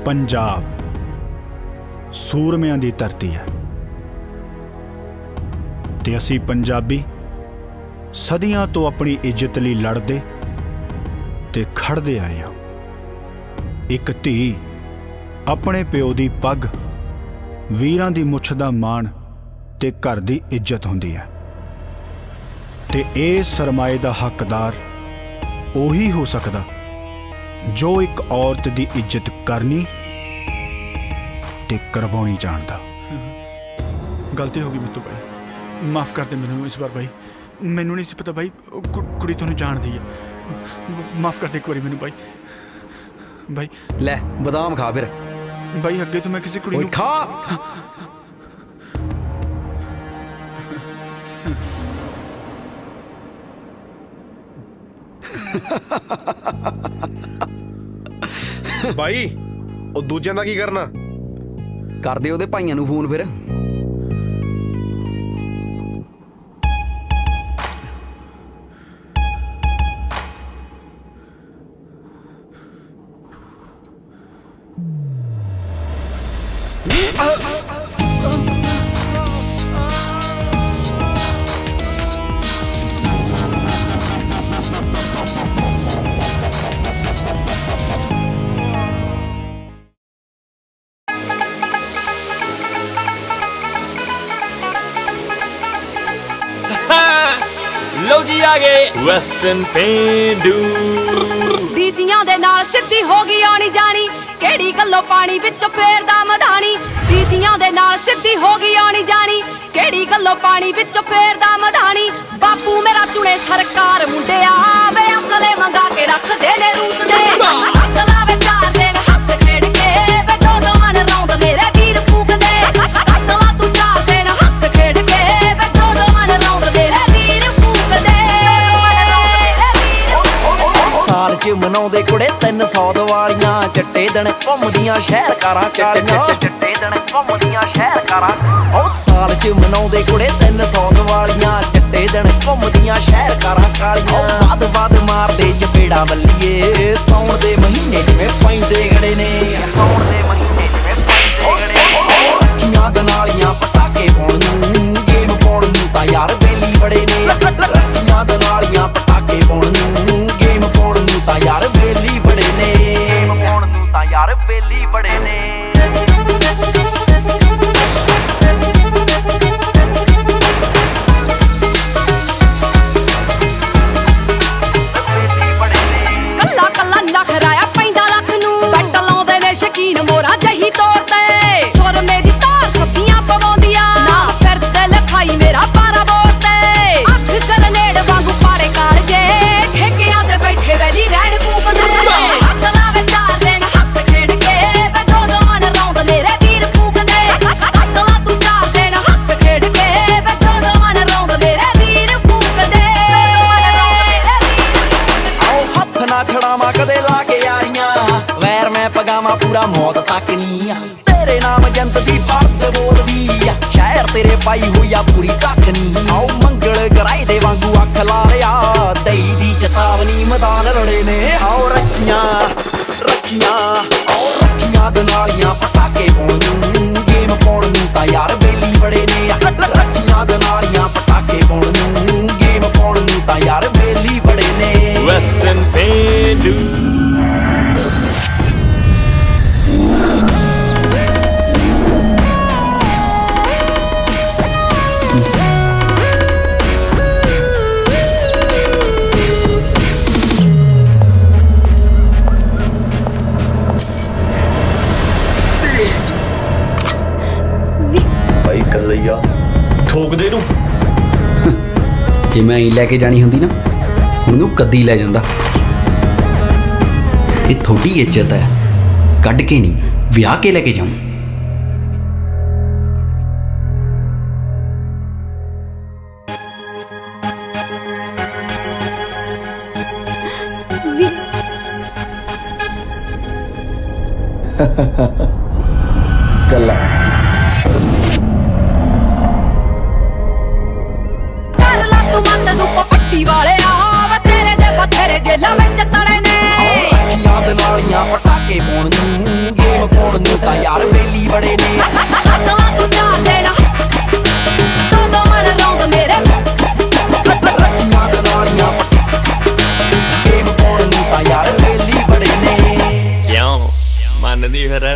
पंजाब सूरमिਆਂ ਦੀ ਧਰਤੀ ਹੈ ਤੇ ਅਸੀਂ ਪੰਜਾਬੀ ਸਦੀਆਂ ਤੋਂ ਆਪਣੀ ਇੱਜ਼ਤ ਲਈ ਲੜਦੇ ਤੇ ਖੜਦੇ ਆਏ ਹਾਂ। ਇੱਕ ਧੀ ਆਪਣੇ ਪਿਓ ਦੀ ਪੱਗ, ਵੀਰਾਂ ਦੀ ਮੁੱਛ ਦਾ ਮਾਣ ਤੇ ਘਰ ਦੀ ਇੱਜ਼ਤ ਹੁੰਦੀ ਹੈ ਤੇ ਇਹ ਸਰਮਾਏ ਦਾ ਹੱਕਦਾਰ ਉਹੀ ਹੋ ਸਕਦਾ जो एक औरत दी इज्जत करनी ते करवानी जानदा। गलती हो गई मुझे भाई, माफ़ कर दे मैनू इस बार भाई। मैनू नहीं सी पता भाई कुड़ी तैनूं जानदी है, माफ़ कर दे एक बारी मैनू भाई। भाई ले बादाम खा फिर भाई, अगे तो मैं किसी कुड़ी खा। भाई ਉਹ ਦੂਜਿਆਂ ਦਾ ਕੀ ਕਰਨਾ? ਕਰਦੇ ਉਹਦੇ ਭਾਈਆਂ ਨੂੰ ਫੋਨ ਫਿਰ। लो जी आ गए वेस्टर्न पेंडू। ਡੀਸੀਆਂ ਦੇ ਨਾਲ ਸਿੱਧੀ ਹੋ ਗਈ ਆਣੀ ਜਾਣੀ, ਕਿਹੜੀ ਗੱਲੋਂ ਪਾਣੀ ਵਿੱਚੋਂ ਫੇਰਦਾ ਮਧਾਣੀ। ਡੀਸੀਆਂ ਦੇ ਨਾਲ ਸਿੱਧੀ ਹੋ ਗਈ ਆਣੀ ਜਾਣੀ, ਕਿਹੜੀ ਗੱਲੋਂ ਪਾਣੀ ਵਿੱਚੋਂ ਫੇਰਦਾ ਮਧਾਣੀ। ਬਾਪੂ ਮੇਰਾ ਚੁਣੇ ਸਰਕਾਰ ਮੁੰਡਿਆ ਵੇ ਅਸਲੇ ਮੰਗਾ ਕੇ ਰੱਖਦੇ ਨੇ ਰੂਸ ਦੇ। ਹੱਥ ਲਾਵੇ ਚਾਰ ਦਿਨ ਹੱਥ ਖੇਡ ਕੇ ਵੇ ਦੋ ਦੋ ਮਨ ਰੌਂਦ ਮੇਰੇ ਵੀਰ ਫੂਕਦੇ। ਹੱਥ ਲਾ ਤੂੰ ਚਾਰ ਦਿਨ ਹੱਥ ਖੇਡ ਕੇ ਵੇ ਦੋ ਦੋ ਮਨ ਰੌਂਦ ਮੇਰੇ ਵੀਰ ਫੂਕਦੇ। ਸਾਲ ਚ ਮਨਾਉਂਦੇ ਕੁੜੇ 300 ਦੀਵਾਲੀਆਂ, ਚੱਟੇ ਦਿਨ ਘੁੰਮਦੀਆਂ ਸ਼ਹਿਰ ਕਾਰਾਂ ਕਾਲੀਆਂ। ਚੱਟੇ ਦਿਨ ਘੁੰਮਦੀਆਂ ਸ਼ਹਿਰ ਕਾਰਾਂ। ਉਹ ਸਾਲ ਚ ਮਨਾਉਂਦੇ ਕੁੜੇ 300 ਦੀਵਾਲੀਆਂ, ਚੱਟੇ ਦਿਨ ਘੁੰਮਦੀਆਂ ਸ਼ਹਿਰ ਕਾਰਾਂ ਕਾਲੀਆਂ। ਵੱਧ ਵੱਧ ਮਾਰਦੇ ਚਪੇੜਾ ਵੱਲੀਏ, ਸੌਣ ਦੇ ਮਹੀਨੇ ਜਿਵੇਂ ਪੈਂਦੇ ਗੜੇ ਨੇ। ਸੌਣ ਦੇ ਮਹੀਨੇ ਜਿਵੇਂ ਪੈਂਦੇ ਗੜੇ ਨੇ। ਰੱਖੀਆਂ ਦਨਾਲੀਆਂ ਪਟਾਕੇ ਪਾਉਣ ਨੂੰ, ਗੇਮ ਪਾਉਣ ਨੂੰ ਤਾਂ ਯਾਰ ਬੇਲੀ ਬੜੇ ਨੇ। ਰੱਖੀਆਂ ਦਨਾਲੀਆਂ ਪਟਾਕੇ ਪਾਉਣ ਨੂੰ, ਗੇਮ ਪਾਉਣ ਨੂੰ ਤਾਂ ਯਾਰ ਬੇਲੀ ਬੜੇ ਨੇ। ਗੇਮ ਪਾਉਣ ਨੂੰ ਤਾਂ ਯਾਰ ਬੇਲੀ ਬੜੇ ਨੇ। ਕੱਲਾ ਕੱਲਾ ਨਖਰਾਇਆ ਪੈਂਦਾ ਲੱਖ ਨੂੰ, ਬੈਟ ਲਾਉਂਦੇ ਨੇ ਸ਼ਕੀਨ ਮੋਰਾ ਜਹੀ ਤੌਰ ਤੇ। ਸੁਰ ਮੇਰੀ ਤਾਰ ਛੱਪੀਆਂ ਪਵਾਉਂਦੀਆਂ ਨਾ, ਫਿਰਦੇ ਲਿਖਾਈ ਮੇਰਾ 12 ਬੋਰ ਤੇ। ਅੱਖ ਗਰਨੇਡ ਵਾਂਗੂ ਪਾੜੇ ਕਾੜਗੇ, ਠੇਕਿਆਂ ਤੇ ਬੈਠੇ ਵੈਲੀ ਰਹਿਣ ਕੂਕਦੇ। ਹੱਥ ਲਾਵੇ ਚਾਰ ਦਿਨ ਹੱਥ ਖੇਡ ਕੇ ਵੇ ਦੋ ਦੋ ਮਨ ਰੌਂਦ ਮੇਰੇ ਵੀਰ ਫੂਕਦੇ। ਹੱਥ ਲਾ ਤੂੰ ਚਾਰ ਦਿਨ ਹੱਥ ਖੇਡ ਕੇ ਵੇ ਦੋ ਦੋ ਮਨ ਰੌਂਦ ਮੇਰੇ ਵੀਰ ਫੂਕਦੇ। ਆਓ ਹੱਥ ਨਾ ਛੜਾਵਾਂ ਕਦੇ ਲਾ ਕੇ ਯਾਰੀਆਂ, ਵੈਰ ਮੈਂ ਪਗਾਵਾਂ ਪੂਰਾ ਮੌਤ ਤੱਕ ਨੀ ਆ। ਤੇਰੇ ਨਾਮ ਜੰਤ ਦੀ ਪਰਦ ਬੋਲਦੀ ਆ, ਸ਼ਹਿਰ ਤੇਰੇ ਪਾਈ ਹੋਈ ਆ ਪੂਰੀ ਕੱਖ ਨੀ। ਆਓ ਮੰਗਲ ਗਰਾਈ ਦੇ ਵਾਂਗੂ ਅੱਖ ਲਾ ਲਿਆ, ਦਈ ਦੀ ਚੇਤਾਵਨੀ ਮੈਦਾਨ ਰੜੇ ਨੇ। ਆਓ ਰੱਖੀਆਂ ਰੱਖੀਆਂ, ਆਓ ਰੱਖੀਆਂ ਦਨਾਲੀਆਂ ਪਟਾਕੇ ਪਾਉਣ ਨੂੰ, ਗੇਮ ਪਾਉਣ ਨੂੰ ਤਾਂ ਯਾਰ ਬੇਲੀ ਬੜੇ ਨੇ। ਰੱਖੀਆਂ ਦਨਾਲੀਆਂ ਪਟਾਕੇ ਪਾਉਣ ਨੂੰ, ਗੇਮ ਪਾਉਣ ਨੂੰ ਤਾਂ ਯਾਰ ਬੇਲੀ ਬੜੇ ਨੇ। वेस्टर्न पेंडू। ਭਾਈ ਕੱਲਈਆ ਠੋਕ ਦੇ ਨੂੰ। ਜੇ ਮੈਂ ਐਂ ਲੈ ਕੇ ਜਾਣੀ ਹੁੰਦੀ ਨਾ, ਹੁਣ ਤੂੰ ਕੱਦੀ ਲੈ ਜਾਂਦਾ। ਇਹ ਥੋੜੀ ਇੱਜ਼ਤ ਹੈ, ਕੱਢ ਕੇ ਨਹੀਂ ਵਿਆਹ ਕੇ ਲੈ ਕੇ ਜਾऊं। ਗੱਲਾਂ ਕਰ ਲਾ ਤੂੰ ਮੱਤ ਨੂੰ ਪੱਟੀ ਵਾਲਿਆ ਵਾ, ਤੇਰੇ ਦੇ ਬਥੇਰੇ ਜੇਲਾਂ ਵਿੱਚ ਤੜੇ ਨੇ। ਰੱਖੀਆਂ ਦਨਾਲੀਆਂ ਪਟਾਕੇ ਪਟਾਕੇ ਪਾਉਣ ਨੂੰ ਗੇਮ ਪਾਉਣ ਨੂੰ ਤਾਂ ਯਾਰ ਬੇਲੀ ਬੜੇ ਨੇ ਹੱਥ ਲਾ ਤੂੰ ਚਾਰ ਦੇਣਾ ਦੋ ਮਨ ਰੌਂਦ ਮੇਰੇ ਰੱਖੀਆਂ ਕਨਾਲੀਆਂ ਗੇਮ ਪਾਉਣ ਨੂੰ ਤਾਂ ਯਾਰ ਬੇਲੀ ਬੜੇ ਨੇ ਕਿਉਂ ਮੰਨਦੀ ਫਿਰ